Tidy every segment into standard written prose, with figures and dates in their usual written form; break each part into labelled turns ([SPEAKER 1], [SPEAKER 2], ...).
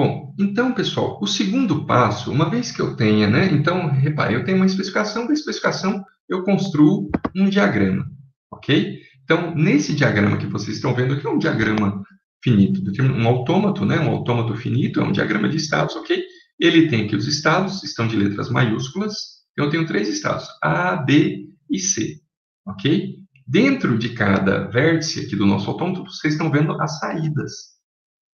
[SPEAKER 1] Bom, então, pessoal, o segundo passo, uma vez que eu tenha, né? Então, repare, eu tenho uma especificação, da especificação eu construo um diagrama, ok? Então, nesse diagrama que vocês estão vendo aqui, é um diagrama finito, um autômato, né? Um autômato finito, é um diagrama de estados, ok? Ele tem aqui os estados, estão de letras maiúsculas, então eu tenho 3 estados, A, B e C, ok? Dentro de cada vértice aqui do nosso autômato, vocês estão vendo as saídas.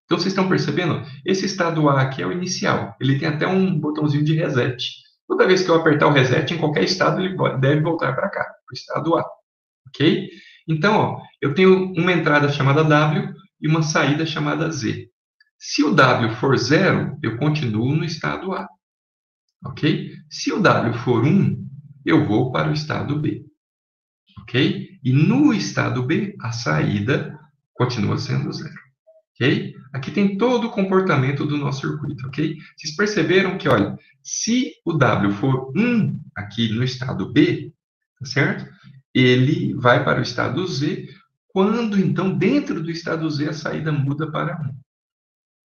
[SPEAKER 1] Então, vocês estão percebendo? Esse estado A aqui é o inicial. Ele tem até um botãozinho de reset. Toda vez que eu apertar o reset, em qualquer estado, ele deve voltar para cá, para o estado A. Ok? Então, ó, eu tenho uma entrada chamada W e uma saída chamada Z. Se o W for 0, eu continuo no estado A. Ok? Se o W for 1, eu vou para o estado B. Ok? E no estado B, a saída continua sendo 0. Ok? Aqui tem todo o comportamento do nosso circuito, ok? Vocês perceberam que, olha, se o W for 1 aqui no estado B, tá certo? Ele vai para o estado Z, quando, então, dentro do estado Z, a saída muda para 1,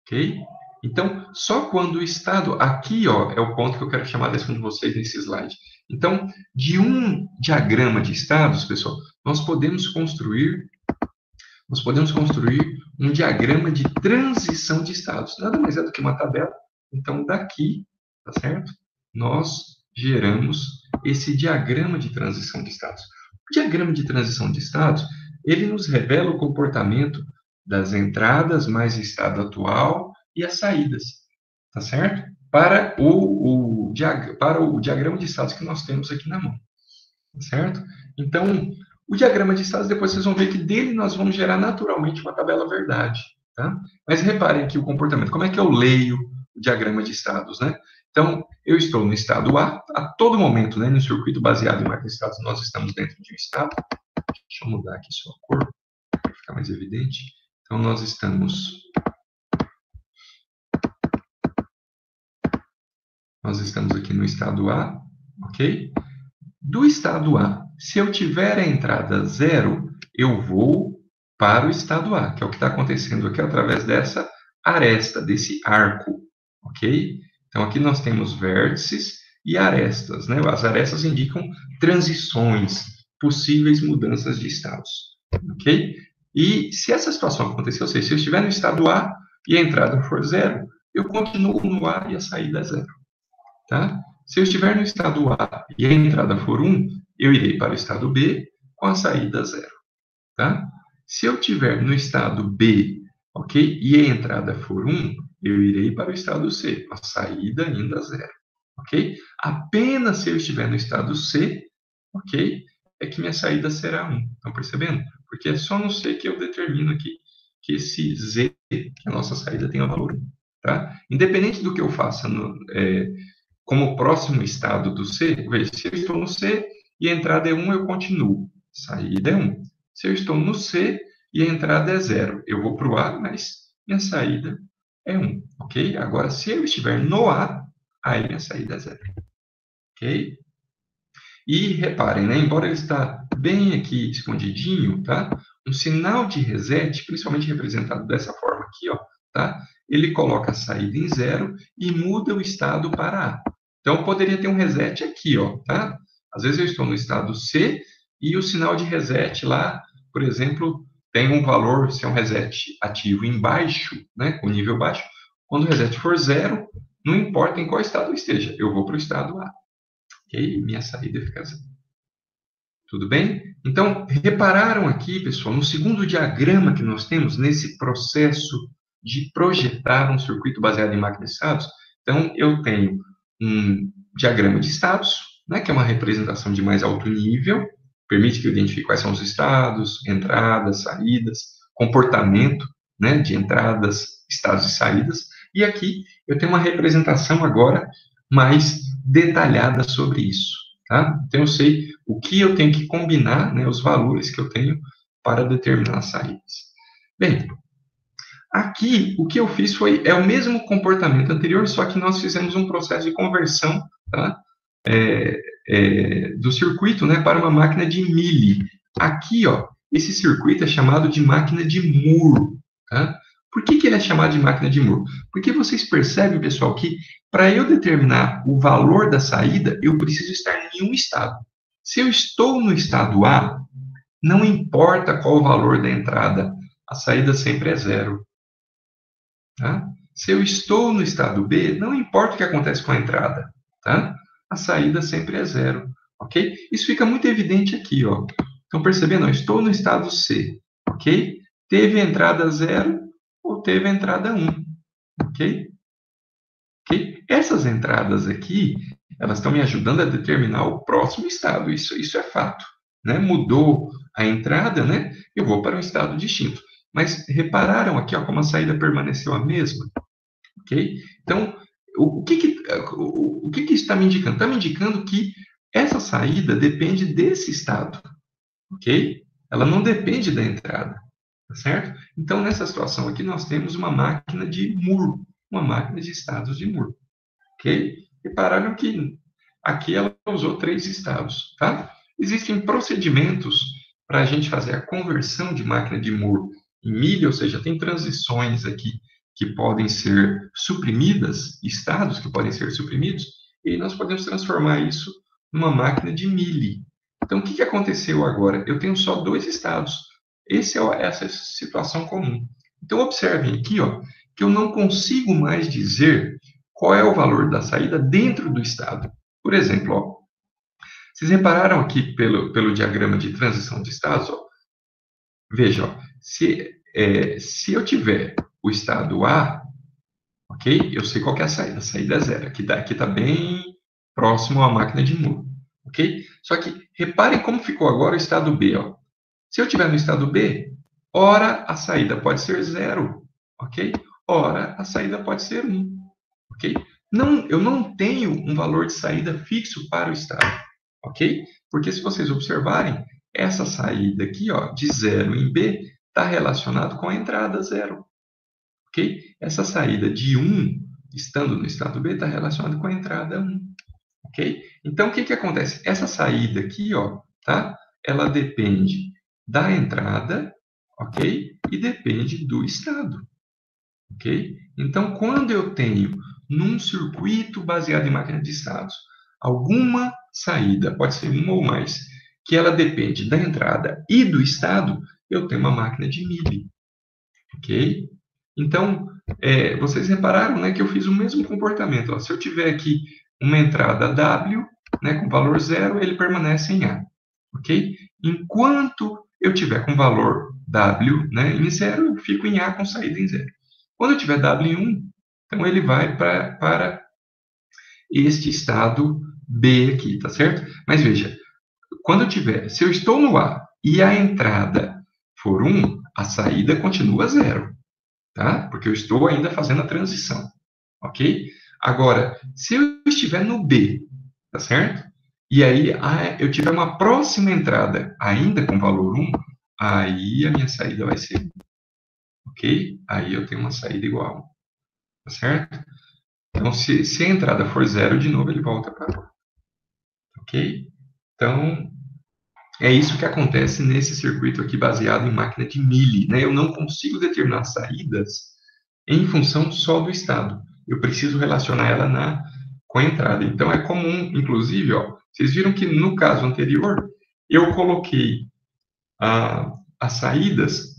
[SPEAKER 1] ok? Então, só quando o estado... Aqui, ó, é o ponto que eu quero chamar a atenção de vocês nesse slide. Então, de um diagrama de estados, pessoal, nós podemos construir um diagrama de transição de estados. Nada mais é do que uma tabela. Então, daqui, tá certo? Nós geramos esse diagrama de transição de estados. O diagrama de transição de estados, ele nos revela o comportamento das entradas mais estado atual e as saídas, tá certo? Para o diagrama de estados que nós temos aqui na mão, tá certo? Então, o diagrama de estados, depois vocês vão ver que dele nós vamos gerar naturalmente uma tabela verdade, tá? Mas reparem aqui o comportamento. Como é que eu leio o diagrama de estados, né? Então, eu estou no estado a todo momento, né? No circuito baseado em máquina de estados, nós estamos dentro de um estado. Deixa eu mudar aqui sua cor, para ficar mais evidente. Então, nós estamos aqui no estado A, ok? Do estado A, se eu tiver a entrada 0, eu vou para o estado A, que é o que está acontecendo aqui através dessa aresta, desse arco, ok? Então, aqui nós temos vértices e arestas, né? As arestas indicam transições, possíveis mudanças de estados, ok? E se essa situação acontecer, ou seja, se eu estiver no estado A e a entrada for 0, eu continuo no A e a saída é 0, tá? Se eu estiver no estado A e a entrada for 1, eu irei para o estado B com a saída 0, tá? Se eu estiver no estado B, ok, e a entrada for 1, eu irei para o estado C, com a saída ainda 0, ok? Apenas se eu estiver no estado C, ok, é que minha saída será 1. Estão percebendo? Porque é só no C que eu determino aqui que esse Z, que a nossa saída tenha valor 1, tá? Independente do que eu faça como próximo estado do C, veja, se eu estou no C e a entrada é 1, eu continuo. Saída é 1. Se eu estou no C e a entrada é 0, eu vou para o A, mas minha saída é 1, ok? Agora, se eu estiver no A, aí minha saída é 0, ok? E reparem, né, embora ele está bem aqui escondidinho, tá? Um sinal de reset, principalmente representado dessa forma aqui, ó, tá? Ele coloca a saída em 0 e muda o estado para A. Então, poderia ter um reset aqui, ó, tá? Às vezes eu estou no estado C e o sinal de reset lá, por exemplo, tem um valor, se é um reset ativo embaixo, né, com nível baixo. Quando o reset for 0, não importa em qual estado eu esteja, eu vou para o estado A. Ok? Minha saída fica 0. Tudo bem? Então, repararam aqui, pessoal, no segundo diagrama que nós temos, nesse processo de projetar um circuito baseado em máquina de estados. Então, eu tenho um diagrama de estados, né, que é uma representação de mais alto nível, permite que eu identifique quais são os estados, entradas, saídas, comportamento, né, de entradas, estados e saídas. E aqui eu tenho uma representação agora mais detalhada sobre isso, tá? Então, eu sei o que eu tenho que combinar, né, os valores que eu tenho para determinar as saídas. Bem, aqui, o que eu fiz é o mesmo comportamento anterior, só que nós fizemos um processo de conversão, tá? Do circuito, né, para uma máquina de Mealy. Aqui, ó, esse circuito é chamado de máquina de Moore, tá? Por que ele é chamado de máquina de Moore? Porque vocês percebem, pessoal, que para eu determinar o valor da saída, eu preciso estar em um estado. Se eu estou no estado A, não importa qual o valor da entrada, a saída sempre é zero. Tá? Se eu estou no estado B, não importa o que acontece com a entrada, tá? A saída sempre é zero, ok? Isso fica muito evidente aqui, ó. Estão percebendo? Eu estou no estado C, ok? Teve a entrada 0 ou teve a entrada 1, ok? Ok? Essas entradas aqui, elas estão me ajudando a determinar o próximo estado, isso é fato, né? Mudou a entrada, né? Eu vou para um estado distinto. Mas repararam aqui, ó, como a saída permaneceu a mesma? Ok? Então, o que isso está me indicando? Está me indicando que essa saída depende desse estado, ok? Ela não depende da entrada, tá certo? Então, nessa situação aqui, nós temos uma máquina de Moore, uma máquina de estados de Moore, ok? Repararam que aqui ela usou 3 estados, tá? Existem procedimentos para a gente fazer a conversão de máquina de Moore em milha, ou seja, tem transições aqui que podem ser suprimidas, estados que podem ser suprimidos, e nós podemos transformar isso numa máquina de Mealy. Então, o que aconteceu agora? Eu tenho só 2 estados. Essa é a situação comum. Então, observem aqui, ó, que eu não consigo mais dizer qual é o valor da saída dentro do estado. Por exemplo, ó, vocês repararam aqui pelo diagrama de transição de estados? Ó, veja, ó, se eu tiver o estado A, ok? Eu sei qual que é a saída é zero. Aqui está bem próximo à máquina de Moore, ok? Só que reparem como ficou agora o estado B. Ó. Se eu estiver no estado B, ora a saída pode ser zero, ok? Ora a saída pode ser 1, ok? Não, eu não tenho um valor de saída fixo para o estado, ok? Porque se vocês observarem, essa saída aqui, ó, de 0 em B, está relacionado com a entrada 0, ok? Essa saída de 1, estando no estado B, está relacionada com a entrada 1, ok? Então, o que acontece? Essa saída aqui, ó, tá? Ela depende da entrada, ok? E depende do estado, ok? Então, quando eu tenho num circuito baseado em máquina de estados alguma saída, pode ser uma ou mais, que ela depende da entrada e do estado, eu tenho uma máquina de Mealy, ok? Então, vocês repararam, né, que eu fiz o mesmo comportamento. Ó. Se eu tiver aqui uma entrada W, né, com valor 0, ele permanece em A, ok? Enquanto eu tiver com valor W, né, em 0, eu fico em A com saída em 0. Quando eu tiver W em 1, então ele vai para este estado B aqui, tá certo? Mas veja, se eu estou no A e a entrada for 1, a saída continua 0, tá? Porque eu estou ainda fazendo a transição, ok? Agora, se eu estiver no B, tá certo? E aí eu tiver uma próxima entrada ainda com valor 1, aí a minha saída vai ser 1, ok? Aí eu tenho uma saída igual a 1, tá certo? Então, se a entrada for 0, de novo ele volta para 1, ok? Então, é isso que acontece nesse circuito aqui baseado em máquina de Mealy, né? Eu não consigo determinar saídas em função só do estado. Eu preciso relacionar ela com a entrada. Então, é comum, inclusive, ó, vocês viram que no caso anterior, eu coloquei as saídas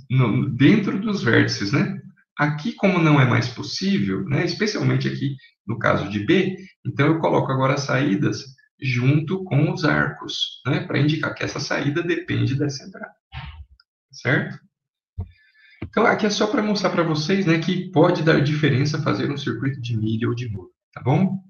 [SPEAKER 1] dentro dos vértices, né? Aqui, como não é mais possível, né, especialmente aqui no caso de B, então eu coloco agora as saídas junto com os arcos, né, para indicar que essa saída depende dessa entrada, certo? Então, aqui é só para mostrar para vocês, né, que pode dar diferença fazer um circuito de Mealy ou de Moore, tá bom?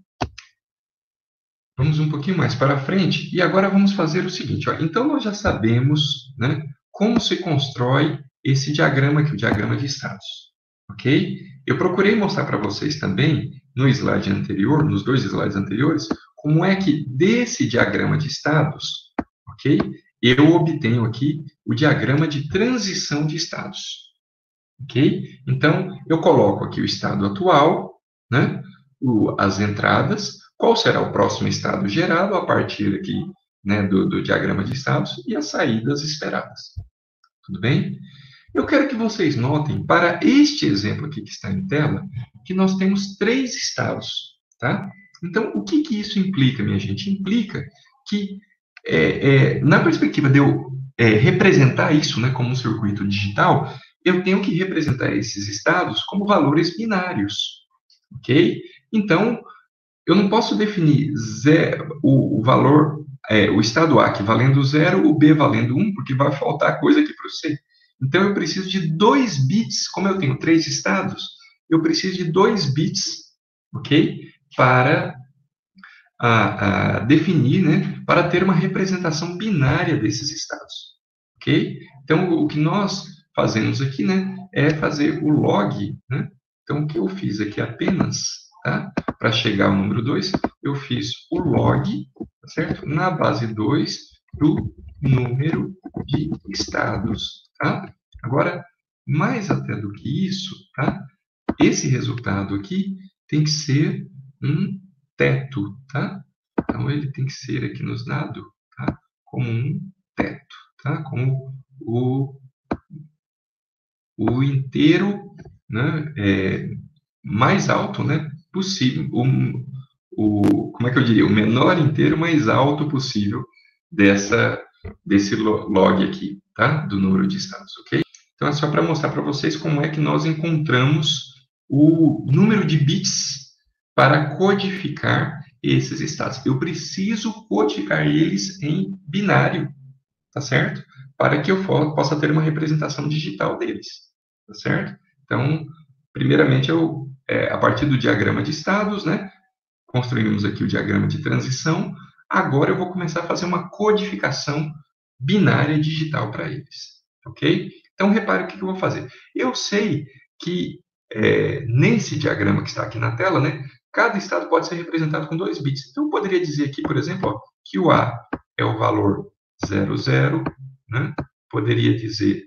[SPEAKER 1] Vamos um pouquinho mais para frente e agora vamos fazer o seguinte, ó. Então, nós já sabemos, né, como se constrói esse diagrama aqui, o diagrama de estados, ok? Eu procurei mostrar para vocês também, no slide anterior, nos 2 slides anteriores, como é que desse diagrama de estados, ok? Eu obtenho aqui o diagrama de transição de estados, ok? Então, eu coloco aqui o estado atual, né? As entradas, qual será o próximo estado gerado a partir aqui, né, do diagrama de estados e as saídas esperadas. Tudo bem? Eu quero que vocês notem, para este exemplo aqui que está em tela, que nós temos 3 estados, tá? Então, o que isso implica, minha gente? Implica que, na perspectiva de eu representar isso, né, como um circuito digital, eu tenho que representar esses estados como valores binários, ok? Então, eu não posso definir o valor, o estado A aqui valendo 0, o B valendo 1, porque vai faltar coisa aqui para o C. Então, eu preciso de 2 bits, como eu tenho 3 estados, eu preciso de 2 bits, ok? Para definir, né? Para ter uma representação binária desses estados, ok? Então, o que nós fazemos aqui, né? É fazer o log, né? Então, o que eu fiz aqui apenas, tá? Para chegar ao número 2, eu fiz o log, tá certo? Na base 2 do número de estados, tá? Agora, mais até do que isso, tá? Esse resultado aqui tem que ser um teto, tá? Então, ele tem que ser aqui nos dado, tá? Como um teto, tá? Como o inteiro, né? Mais alto, né? Possível. Como é que eu diria? O menor inteiro mais alto possível desse log aqui, tá? Do número de estados, ok? Então, é só para mostrar para vocês como é que nós encontramos o número de bits para codificar esses estados. Eu preciso codificar eles em binário, tá certo? Para que eu possa ter uma representação digital deles, tá certo? Então, primeiramente, a partir do diagrama de estados, né? Construímos aqui o diagrama de transição. Agora eu vou começar a fazer uma codificação binária digital para eles, ok? Então, repare o que eu vou fazer. Eu sei que nesse diagrama que está aqui na tela, né, cada estado pode ser representado com 2 bits. Então, eu poderia dizer aqui, por exemplo, ó, que o A é o valor 00, né? Poderia dizer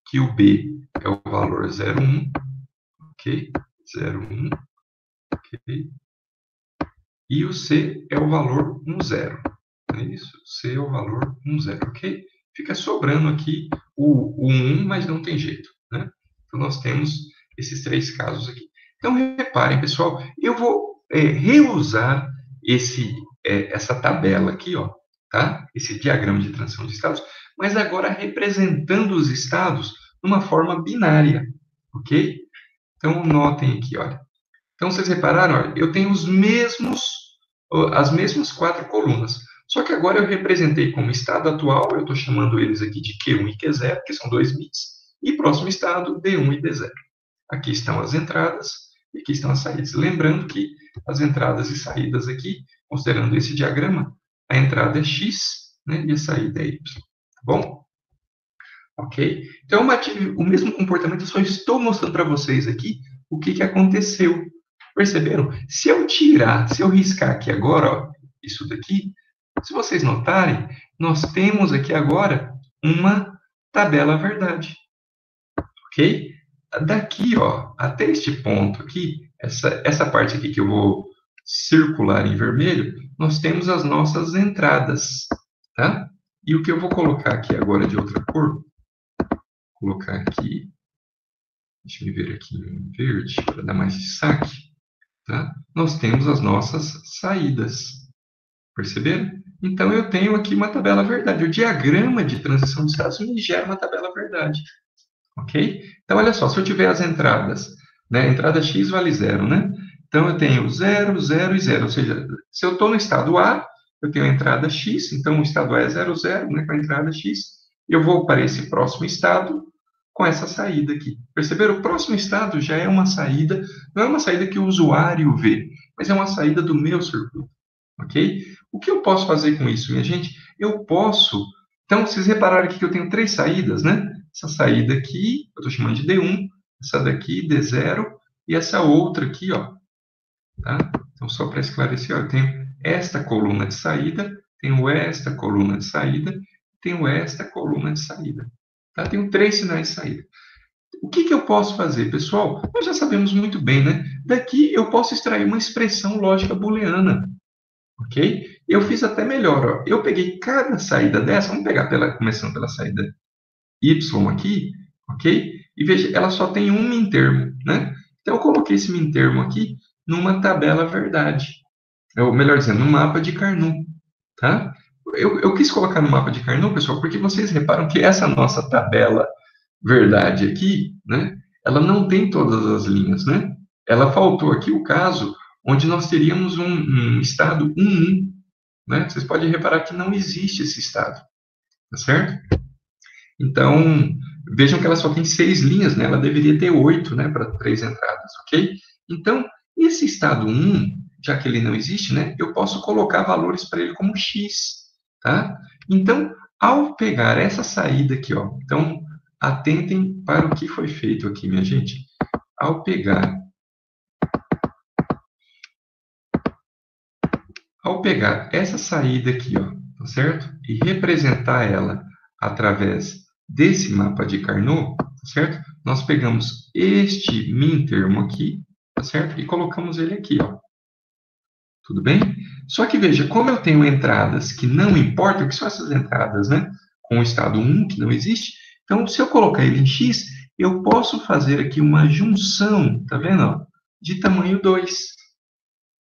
[SPEAKER 1] que o B é o valor 01, ok? 01, ok? E o C é o valor 10. É isso? C é o valor 10, ok? Fica sobrando aqui o 1, mas não tem jeito, né? Então, nós temos esses 3 casos aqui. Então, reparem, pessoal, eu vou reusar essa tabela aqui, ó, tá? Esse diagrama de transição de estados, mas agora representando os estados numa forma binária, ok? Então, notem aqui, olha. Então, vocês repararam, olha, eu tenho as mesmas 4 colunas. Só que agora eu representei como estado atual, eu estou chamando eles aqui de Q1 e Q0, que são 2 bits, e próximo estado, D1 e D0. Aqui estão as entradas e aqui estão as saídas. Lembrando que as entradas e saídas aqui, considerando esse diagrama, a entrada é X, né, e a saída é Y. Tá bom? Ok? Então, eu tive o mesmo comportamento, eu só estou mostrando para vocês aqui o que aconteceu. Perceberam? Se eu riscar aqui agora, ó, isso daqui, se vocês notarem, nós temos aqui agora uma tabela verdade. Ok? Daqui, ó, até este ponto aqui, essa parte aqui que eu vou circular em vermelho, nós temos as nossas entradas, tá? E o que eu vou colocar aqui agora de outra cor, colocar aqui, deixa eu ver aqui em verde, para dar mais destaque, tá? Nós temos as nossas saídas, perceberam? Então, eu tenho aqui uma tabela verdade. O diagrama de transição de estados me gera uma tabela verdade, ok? Então, olha só, se eu tiver as entradas, né? Entrada X vale 0, né? Então, eu tenho 0, 0 e 0, ou seja, se eu estou no estado A, eu tenho a entrada X, então o estado A é 0, 0, né, com a entrada X, eu vou para esse próximo estado com essa saída aqui. Perceberam? O próximo estado já é uma saída, não é uma saída que o usuário vê, mas é uma saída do meu circuito, ok? O que eu posso fazer com isso, minha gente? Eu posso... Então, vocês repararam aqui que eu tenho 3 saídas, né? Essa saída aqui, eu estou chamando de D1, essa daqui, D0, e essa outra aqui, ó. Tá? Então, só para esclarecer, ó, eu tenho esta coluna de saída, tenho esta coluna de saída, tenho esta coluna de saída. Tá? Tenho 3 sinais de saída. O que eu posso fazer, pessoal? Nós já sabemos muito bem, né? Daqui eu posso extrair uma expressão lógica booleana, ok? Eu fiz até melhor, ó. Eu peguei cada saída dessa, vamos pegar começando pela saída Y aqui, ok? E veja, ela só tem um mintermo, né? Então, eu coloquei esse mintermo aqui numa tabela verdade. Ou melhor dizendo, no mapa de Carnot, tá? Eu quis colocar no mapa de Carnot, pessoal, porque vocês reparam que essa nossa tabela verdade aqui, né? Ela não tem todas as linhas, né? Ela faltou aqui o caso onde nós teríamos um estado 1, né? Vocês podem reparar que não existe esse estado, tá certo? Então, vejam que ela só tem 6 linhas, né? Ela deveria ter 8, né? Para 3 entradas, ok? Então, esse estado 1, já que ele não existe, né? Eu posso colocar valores para ele como x, tá? Então, ao pegar essa saída aqui, ó, então, atentem para o que foi feito aqui, minha gente. Ao pegar essa saída aqui, ó, tá certo? E representar ela através desse mapa de Carnot, tá certo? Nós pegamos este mintermo aqui, tá certo? E colocamos ele aqui, ó. Tudo bem? Só que veja, como eu tenho entradas que não importam, que são essas entradas, né? Com o estado 1, que não existe. Então, se eu colocar ele em x, eu posso fazer aqui uma junção, tá vendo? Ó, de tamanho 2.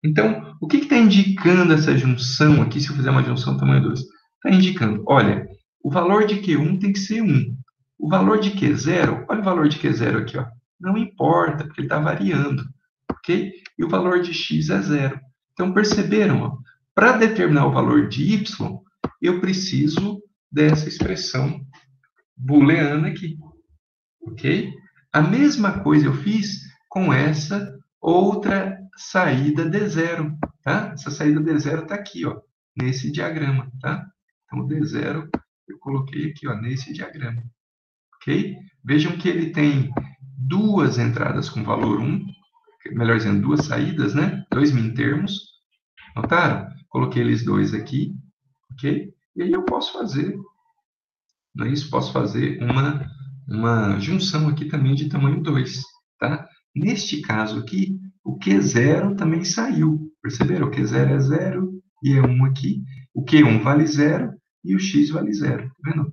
[SPEAKER 1] Então, o que está indicando essa junção aqui, se eu fizer uma junção tamanho 2? Está indicando, olha, o valor de Q1 tem que ser 1. O valor de Q0, olha o valor de Q0 aqui, ó, não importa, porque ele está variando, ok? E o valor de x é 0. Então, perceberam? Para determinar o valor de y, eu preciso dessa expressão booleana aqui, ok? A mesma coisa eu fiz com essa outra saída D0, tá? Essa saída D0 está aqui, ó, nesse diagrama, tá? Então, o D0 eu coloquei aqui, ó, nesse diagrama, ok? Vejam que ele tem duas entradas com valor 1, melhor dizendo, duas saídas, né? Dois mintermos, notaram? Coloquei eles dois aqui, ok? E aí eu posso fazer, não é isso? Posso fazer uma junção aqui também de tamanho 2, tá? Neste caso aqui, o Q0 também saiu, perceberam? O Q0 é 0 e é 1 aqui, o Q1 vale 0 e o X vale 0, tá vendo?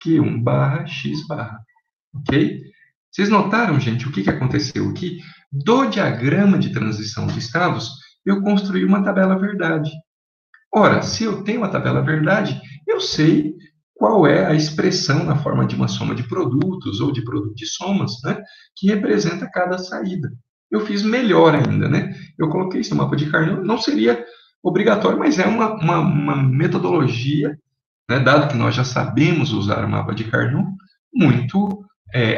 [SPEAKER 1] Q1 barra X barra, ok? Vocês notaram, gente, o que aconteceu aqui? Do diagrama de transição de estados, eu construí uma tabela verdade. Ora, se eu tenho uma tabela verdade, eu sei qual é a expressão na forma de uma soma de produtos ou de produto de somas, né, que representa cada saída. Eu fiz melhor ainda, né? Eu coloquei isso no mapa de Carnot, não seria obrigatório, mas é uma metodologia, né, dado que nós já sabemos usar o mapa de Carnot, muito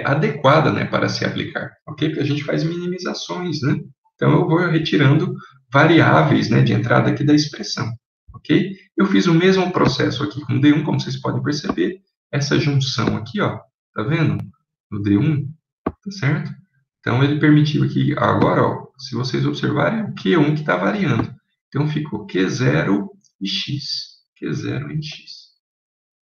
[SPEAKER 1] adequada, né, para se aplicar, ok? Porque a gente faz minimizações, né? Então, eu vou retirando variáveis, né, de entrada aqui da expressão, ok? Eu fiz o mesmo processo aqui com D1, como vocês podem perceber, essa junção aqui, ó, tá vendo? No D1, tá certo? Então, ele permitiu aqui, agora, ó, se vocês observarem, o Q1 que está variando. Então, ficou Q0 e X. Q0 e X.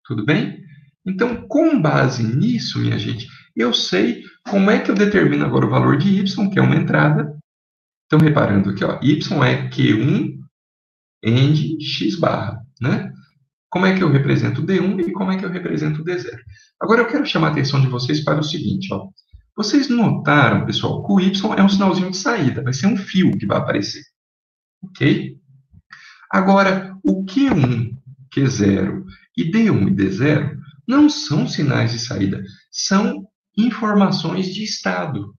[SPEAKER 1] Tudo bem? Então, com base nisso, minha gente, eu sei como é que eu determino agora o valor de y, que é uma entrada. Então, reparando aqui, ó, y é Q1 end x barra, né? Como é que eu represento o D1 e como é que eu represento o D0? Agora, eu quero chamar a atenção de vocês para o seguinte, ó. Vocês notaram, pessoal, que o y é um sinalzinho de saída, vai ser um fio que vai aparecer, ok? Agora, o Q1, Q0 e D1 e D0 não são sinais de saída, são informações de estado,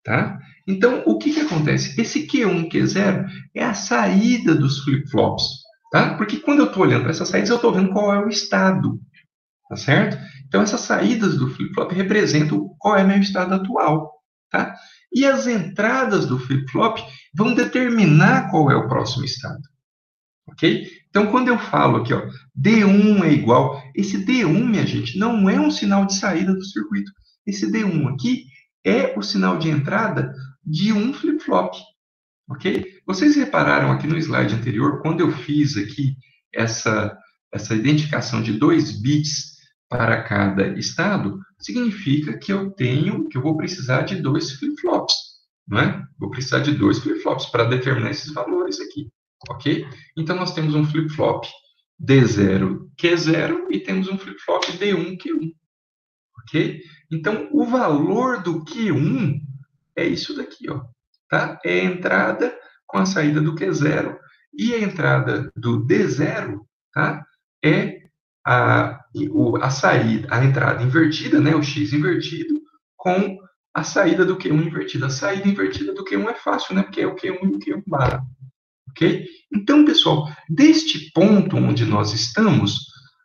[SPEAKER 1] tá? Então, o que acontece? Esse Q1, Q0 é a saída dos flip-flops, tá? Porque quando eu estou olhando para essas saídas, eu estou vendo qual é o estado, tá certo? Então, essas saídas do flip-flop representam qual é meu estado atual, tá? E as entradas do flip-flop vão determinar qual é o próximo estado. Ok? Então, quando eu falo aqui, ó, D1 é igual, esse D1, minha gente, não é um sinal de saída do circuito. Esse D1 aqui é o sinal de entrada de um flip-flop. Ok? Vocês repararam aqui no slide anterior, quando eu fiz aqui essa identificação de 2 bits para cada estado, significa que eu vou precisar de 2 flip-flops, não é? Vou precisar de 2 flip-flops para determinar esses valores aqui, ok? Então, nós temos um flip-flop D0, Q0 e temos um flip-flop D1, Q1, ok? Então, o valor do Q1 é isso daqui, ó, tá? É a entrada com a saída do Q0 e a entrada do D0, tá? É a saída, a entrada invertida, né, o X invertido, com a saída do Q1 invertida. A saída invertida do Q1 é fácil, né, porque é o Q1 e o Q1 barra, ok? Então, pessoal, deste ponto onde nós estamos,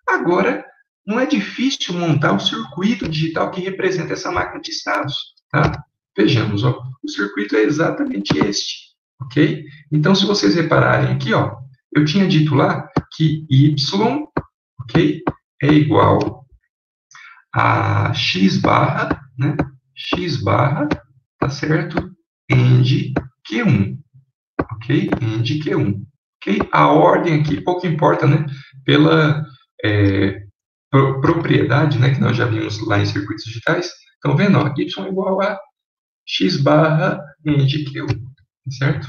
[SPEAKER 1] agora não é difícil montar o circuito digital que representa essa máquina de estados, tá? Vejamos, ó, o circuito é exatamente este, ok? Então, se vocês repararem aqui, ó, eu tinha dito lá que y, ok, é igual a x barra, né? X barra, tá certo? End Q1, ok? End Q1, ok? A ordem aqui pouco importa, né? Pela propriedade, né? Que nós já vimos lá em circuitos digitais. Estão vendo? Ó, y é igual a x barra end Q1, certo?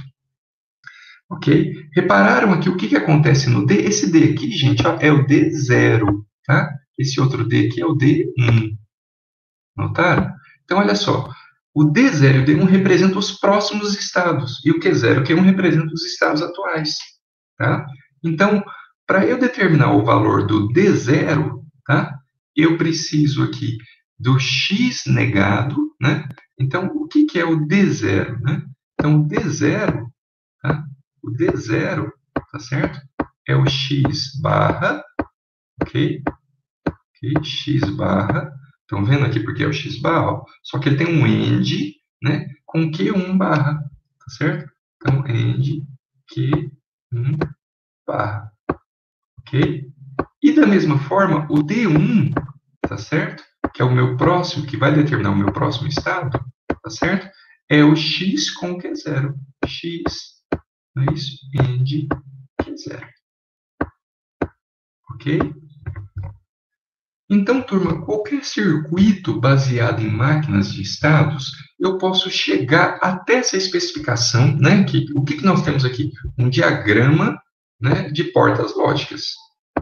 [SPEAKER 1] Ok? Repararam aqui o que acontece no D? Esse D aqui, gente, ó, é o D0, tá? Esse outro D aqui é o D1. Notaram? Então, olha só. O D0 e o D1 representam os próximos estados. E o Q0 e o Q1 representam os estados atuais. Tá? Então, para eu determinar o valor do D0, tá? Eu preciso aqui do X negado, né? Então, o que é o D0, né? Então, o D0, tá? O D0, tá certo? É o X barra, ok? Ok, X barra. Estão vendo aqui porque é o X barra? Ó. Só que ele tem um end, né? Com Q1 barra, tá certo? Então, end Q1 barra, ok? E da mesma forma, o D1, tá certo? Que é o meu próximo, que vai determinar o meu próximo estado, tá certo? É o X com Q0. X, não é isso? End Q0. Ok? Então, turma, qualquer circuito baseado em máquinas de estados, eu posso chegar até essa especificação, né? O que nós temos aqui? Um diagrama, né, de portas lógicas,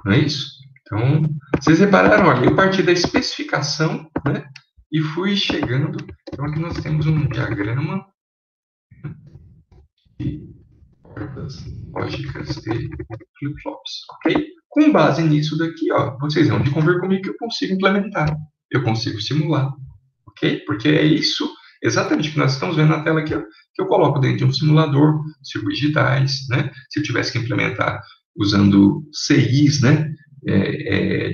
[SPEAKER 1] não é isso? Então, vocês repararam, olha, eu parti da especificação, né, e fui chegando. Então, aqui nós temos um diagrama de portas lógicas de flip-flops, ok? Com base nisso daqui, ó, vocês vão de conver comigo que eu consigo implementar, eu consigo simular, ok? Porque é isso exatamente o que nós estamos vendo na tela aqui, ó, que eu coloco dentro de um simulador, circuitos digitais, né? Se eu tivesse que implementar usando CIs, né?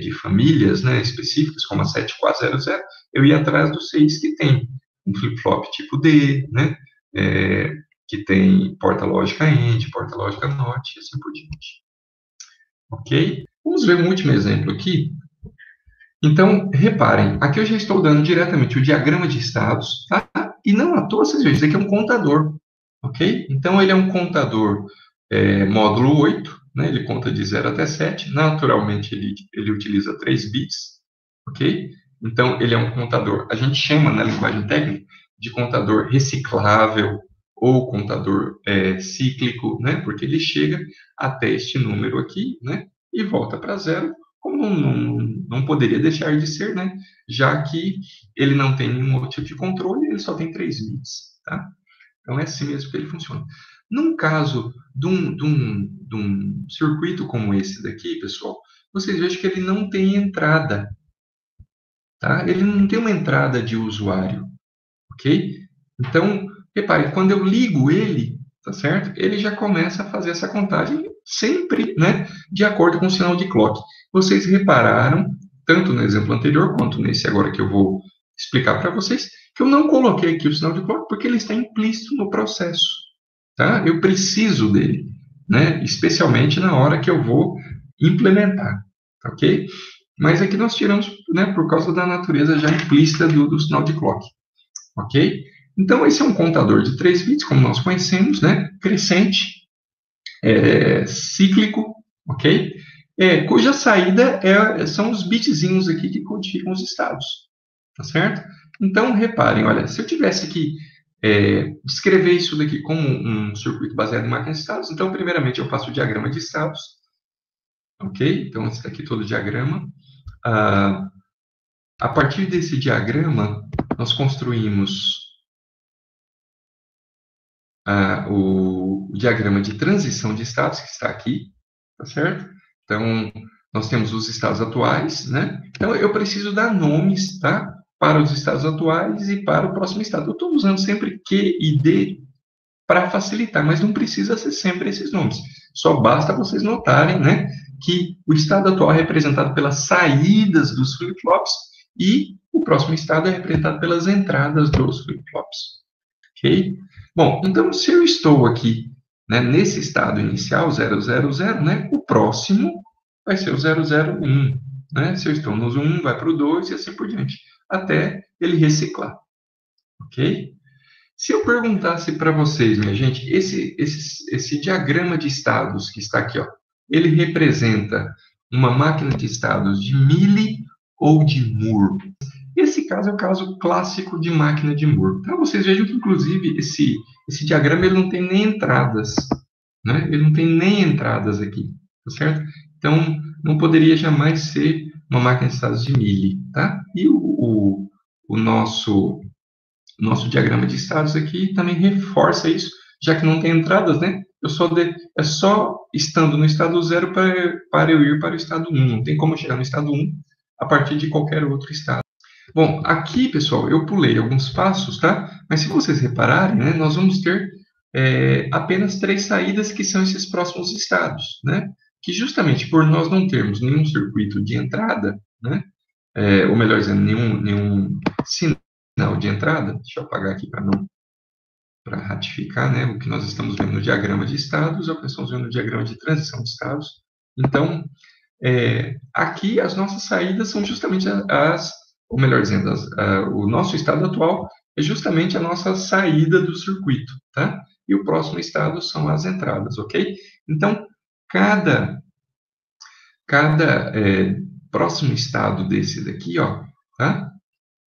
[SPEAKER 1] De famílias, né, específicas, como a 7400, eu ia atrás dos CIs que tem um flip-flop tipo D, né? Que tem porta lógica AND, porta lógica NOT, e assim por diante. Ok? Vamos ver um último exemplo aqui. Então, reparem, aqui eu já estou dando diretamente o diagrama de estados, tá? E não à toa, vocês veem, isso aqui é um contador, ok? Então, ele é um contador módulo 8, né? Ele conta de 0 até 7. Naturalmente, ele utiliza 3 bits, ok? Então, ele é um contador, a gente chama na linguagem técnica de contador reciclável ou contador cíclico, né? Porque ele chega até este número aqui, né? E volta para zero, como não poderia deixar de ser, né? Já que ele não tem nenhum outro tipo de controle, ele só tem 3 bits, tá? Então, é assim mesmo que ele funciona. Num caso de um circuito como esse daqui, pessoal, vocês vejam que ele não tem entrada, tá? Ele não tem uma entrada de usuário, ok? Então, repare, quando eu ligo ele, tá certo? Ele já começa a fazer essa contagem sempre, né, de acordo com o sinal de clock. Vocês repararam, tanto no exemplo anterior quanto nesse agora que eu vou explicar para vocês, que eu não coloquei aqui o sinal de clock porque ele está implícito no processo, tá? Eu preciso dele, né, especialmente na hora que eu vou implementar, ok? Mas aqui nós tiramos, né, por causa da natureza já implícita do sinal de clock, ok? Então, esse é um contador de 3 bits, como nós conhecemos, né? Crescente, cíclico, ok? Cuja saída são os bitzinhos aqui que codificam os estados, tá certo? Então, reparem, olha, se eu tivesse que descrever isso daqui como um circuito baseado em máquinas de estados, então, primeiramente, eu faço o diagrama de estados, ok? Então, esse daqui é todo o diagrama. A partir desse diagrama, nós construímos o diagrama de transição de estados, que está aqui, tá certo? Então, nós temos os estados atuais, né? Então, eu preciso dar nomes, tá? Para os estados atuais e para o próximo estado. Eu estou usando sempre Q e D para facilitar, mas não precisa ser sempre esses nomes. Só basta vocês notarem, né, que o estado atual é representado pelas saídas dos flip-flops e o próximo estado é representado pelas entradas dos flip-flops. Ok? Bom, então, se eu estou aqui, né, nesse estado inicial, 000, né, o próximo vai ser o 001. Né? Se eu estou no 1, vai para o 2 e assim por diante, até ele reciclar. Ok? Se eu perguntasse para vocês, minha gente, esse diagrama de estados que está aqui, ó, ele representa uma máquina de estados de Mealy ou de Moore? Esse caso é o caso clássico de máquina de Moore. Então, vocês vejam que, inclusive, esse diagrama ele não tem nem entradas. Né? Ele não tem nem entradas aqui, tá certo? Então, não poderia jamais ser uma máquina de estados de Mealy. Tá? E o nosso diagrama de estados aqui também reforça isso, já que não tem entradas, né? É só estando no estado 0 para eu ir para o estado 1. Não tem como chegar no estado 1 a partir de qualquer outro estado. Bom, aqui, pessoal, eu pulei alguns passos, tá? Mas se vocês repararem, né, nós vamos ter apenas 3 saídas que são esses próximos estados, né? Que justamente por nós não termos nenhum circuito de entrada, né? Ou melhor dizendo, nenhum sinal de entrada. Deixa eu apagar aqui para ratificar, né? O que nós estamos vendo no diagrama de estados é o que nós estamos vendo no diagrama de transição de estados. Então, aqui as nossas saídas são justamente ou melhor dizendo, o nosso estado atual é justamente a nossa saída do circuito, tá? E o próximo estado são as entradas, ok? Então, cada próximo estado desse daqui, ó, tá?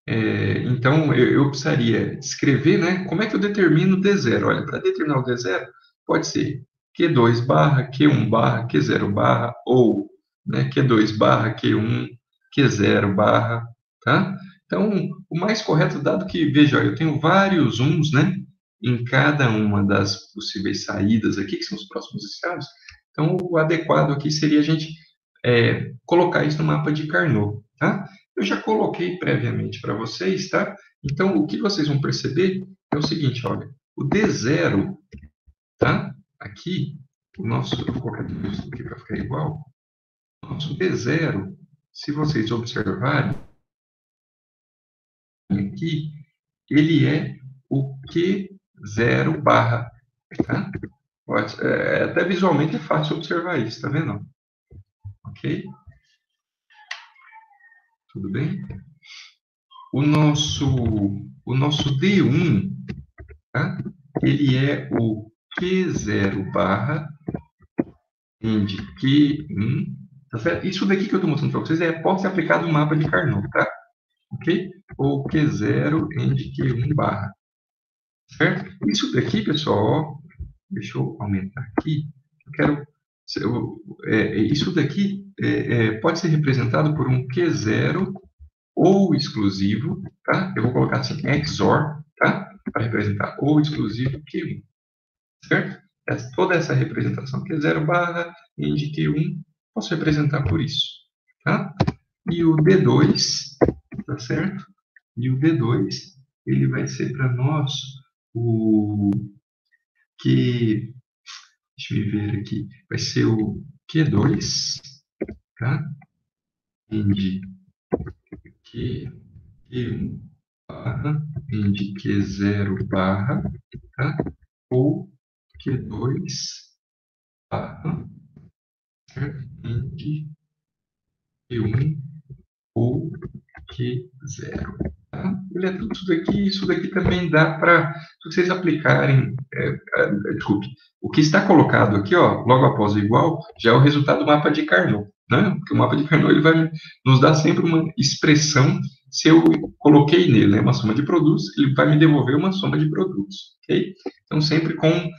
[SPEAKER 1] Então, eu precisaria escrever, né? Como é que eu determino o D0? Olha, para determinar o D0, pode ser Q2 barra, Q1 barra, Q0 barra, ou né, Q2 barra, Q1, Q0 barra, tá? Então, o mais correto, dado que, veja, eu tenho vários uns, né? Em cada uma das possíveis saídas aqui, que são os próximos estados. Então, o adequado aqui seria a gente colocar isso no mapa de Carnot, tá? Eu já coloquei previamente para vocês, tá? Então, o que vocês vão perceber é o seguinte, olha, o D0, tá? Aqui, eu vou colocar isso aqui para ficar igual. O nosso D0, se vocês observarem aqui, ele é o Q0 barra, tá? Até visualmente é fácil observar isso, tá vendo? Ok? Tudo bem? O nosso D1, tá? Ele é o Q0 barra end Q1, tá certo? Isso daqui que eu estou mostrando para vocês pode ser aplicado no mapa de Carnot, tá? Ok? Ou Q0 end Q1 barra, certo? Isso daqui, pessoal, ó, deixa eu aumentar aqui, eu quero, isso daqui pode ser representado por um Q0 ou exclusivo, tá? Eu vou colocar assim, XOR, tá? Para representar ou exclusivo Q1, certo? Toda essa representação Q0 barra end Q1, posso representar por isso, tá? E o D2, tá certo? E o D2, ele vai ser para nós o Q, deixa eu ver aqui, vai ser o Q2, tá? End Q1 barra, end Q0 barra, tá? Ou Q2 barra, certo? End Q1 ou Q0. Tá? Ele é tudo isso daqui também dá para vocês aplicarem. Desculpe, o que está colocado aqui, ó, logo após o igual, já é o resultado do mapa de Carnot. Né? Porque o mapa de Carnot ele vai nos dar sempre uma expressão. Se eu coloquei nele, né, uma soma de produtos, ele vai me devolver uma soma de produtos. Okay? Então, sempre com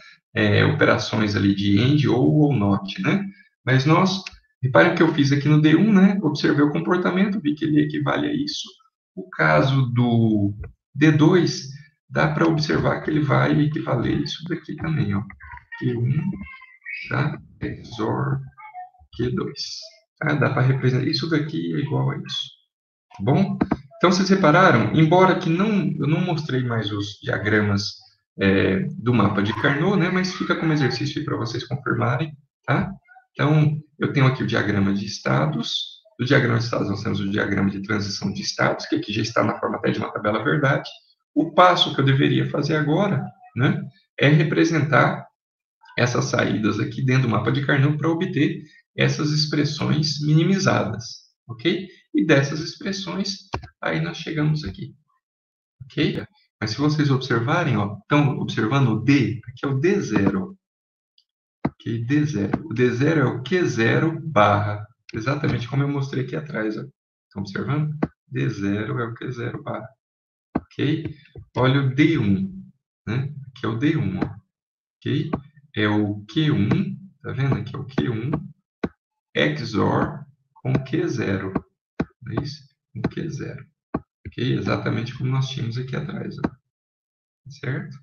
[SPEAKER 1] operações ali de AND ou NOT. Né? Mas nós Reparem que eu fiz aqui no D1, né? Observei o comportamento, vi que ele equivale a isso. O caso do D2, dá para observar que ele vai equivaler isso daqui também, ó. Q1, tá? XOR Q2. Tá? Dá para representar. Isso daqui é igual a isso. Tá bom? Então, vocês repararam, embora que eu não mostrei mais os diagramas do mapa de Carnot, né? Mas fica como exercício para vocês confirmarem, tá? Então, eu tenho aqui o diagrama de estados. Do diagrama de estados, nós temos o diagrama de transição de estados, que aqui já está na forma até de uma tabela verdade. O passo que eu deveria fazer agora, né, é representar essas saídas aqui dentro do mapa de Carnot para obter essas expressões minimizadas, ok? E dessas expressões, aí nós chegamos aqui, ok? Mas se vocês observarem, ó, estão observando o D, aqui é o D0, ok? D0. O D0 é o Q0 barra, exatamente como eu mostrei aqui atrás, ó. Estão observando? D0 é o Q0 barra, ok? Olha o D1, né? Aqui é o D1, ó, ok? É o Q1, tá vendo? Aqui é o Q1 XOR com Q0, não é isso? Com Q0, ok? Exatamente como nós tínhamos aqui atrás, ó. Certo?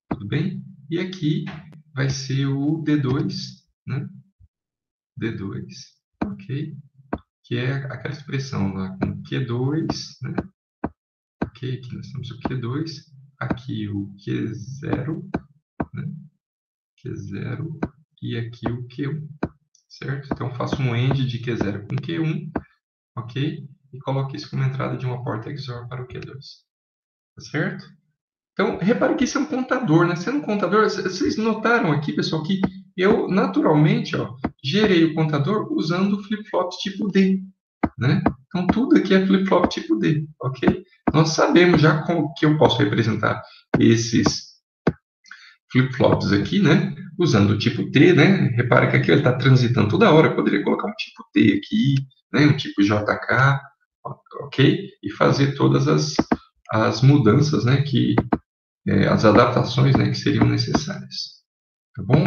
[SPEAKER 1] Tudo bem? E aqui vai ser o D2, né? D2, ok? Que é aquela expressão lá com Q2, né? Ok, aqui nós temos o Q2, aqui o Q0, né? Q0 e aqui o Q1, certo? Então, faço um AND de Q0 com Q1, ok? E coloco isso como entrada de uma porta XOR para o Q2, tá certo? Então, repare que isso é um contador, né? Sendo um contador, vocês notaram aqui, pessoal, que eu, naturalmente, ó, gerei o contador usando o flip-flop tipo D, né? Então, tudo aqui é flip-flop tipo D, ok? Nós sabemos já que eu posso representar esses flip-flops aqui, né? Usando o tipo T, né? Repare que aqui ele está transitando toda hora. Eu poderia colocar um tipo T aqui, né? Um tipo JK, ok? E fazer todas as mudanças, né? As adaptações, né? Que seriam necessárias. Tá bom?